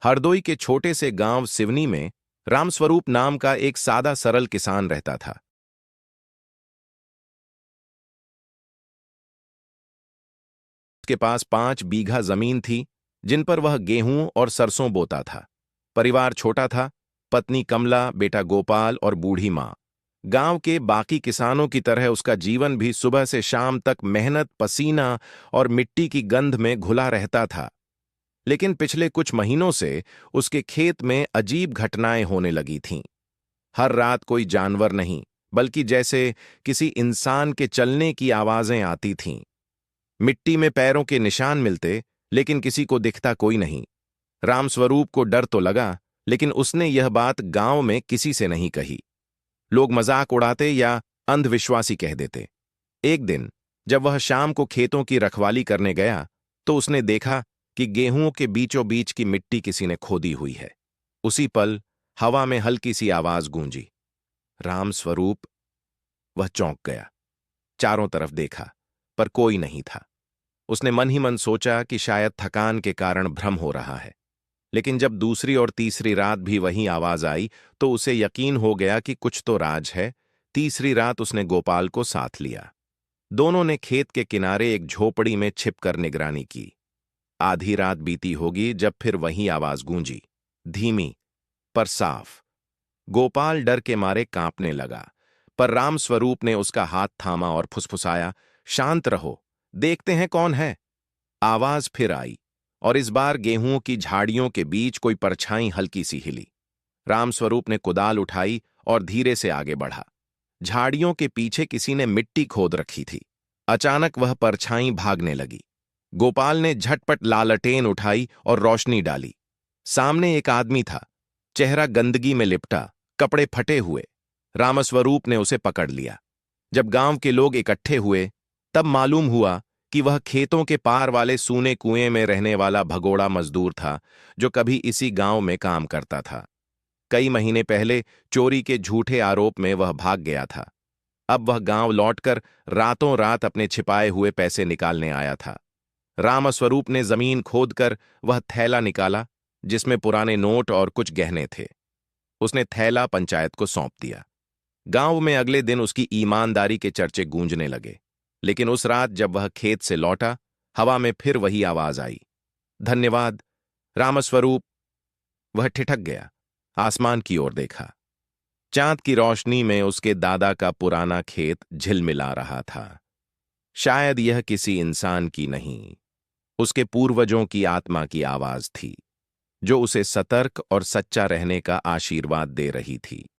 हरदोई के छोटे से गांव सिवनी में रामस्वरूप नाम का एक सादा सरल किसान रहता था। उसके पास 5 बीघा जमीन थी, जिन पर वह गेहूं और सरसों बोता था। परिवार छोटा था, पत्नी कमला, बेटा गोपाल और बूढ़ी माँ। गांव के बाकी किसानों की तरह उसका जीवन भी सुबह से शाम तक मेहनत, पसीना और मिट्टी की गंध में घुला रहता था। लेकिन पिछले कुछ महीनों से उसके खेत में अजीब घटनाएं होने लगी थीं। हर रात कोई जानवर नहीं, बल्कि जैसे किसी इंसान के चलने की आवाजें आती थीं। मिट्टी में पैरों के निशान मिलते, लेकिन किसी को दिखता कोई नहीं। रामस्वरूप को डर तो लगा, लेकिन उसने यह बात गांव में किसी से नहीं कही। लोग मजाक उड़ाते या अंधविश्वासी कह देते। एक दिन जब वह शाम को खेतों की रखवाली करने गया, तो उसने देखा कि गेहूं के बीचों बीच की मिट्टी किसी ने खोदी हुई है। उसी पल हवा में हल्की सी आवाज गूंजी, रामस्वरूप। वह चौंक गया, चारों तरफ देखा, पर कोई नहीं था। उसने मन ही मन सोचा कि शायद थकान के कारण भ्रम हो रहा है। लेकिन जब दूसरी और तीसरी रात भी वही आवाज आई, तो उसे यकीन हो गया कि कुछ तो राज है। तीसरी रात उसने गोपाल को साथ लिया। दोनों ने खेत के किनारे एक झोपड़ी में छिपकर निगरानी की। आधी रात बीती होगी जब फिर वही आवाज गूंजी, धीमी पर साफ। गोपाल डर के मारे कांपने लगा, पर रामस्वरूप ने उसका हाथ थामा और फुसफुसाया, शांत रहो, देखते हैं कौन है। आवाज फिर आई, और इस बार गेहूं की झाड़ियों के बीच कोई परछाई हल्की सी हिली। रामस्वरूप ने कुदाल उठाई और धीरे से आगे बढ़ा। झाड़ियों के पीछे किसी ने मिट्टी खोद रखी थी। अचानक वह परछाई भागने लगी। गोपाल ने झटपट लालटेन उठाई और रोशनी डाली। सामने एक आदमी था, चेहरा गंदगी में लिपटा, कपड़े फटे हुए। रामस्वरूप ने उसे पकड़ लिया। जब गांव के लोग इकट्ठे हुए, तब मालूम हुआ कि वह खेतों के पार वाले सूने कुएं में रहने वाला भगोड़ा मजदूर था, जो कभी इसी गांव में काम करता था। कई महीने पहले चोरी के झूठे आरोप में वह भाग गया था। अब वह गांव लौटकर रातों रात अपने छिपाए हुए पैसे निकालने आया था। रामस्वरूप ने जमीन खोदकर वह थैला निकाला, जिसमें पुराने नोट और कुछ गहने थे। उसने थैला पंचायत को सौंप दिया। गांव में अगले दिन उसकी ईमानदारी के चर्चे गूंजने लगे। लेकिन उस रात जब वह खेत से लौटा, हवा में फिर वही आवाज आई, धन्यवाद रामस्वरूप। वह ठिठक गया, आसमान की ओर देखा। चांद की रोशनी में उसके दादा का पुराना खेत झिलमिला रहा था। शायद यह किसी इंसान की नहीं, उसके पूर्वजों की आत्मा की आवाज थी, जो उसे सतर्क और सच्चा रहने का आशीर्वाद दे रही थी।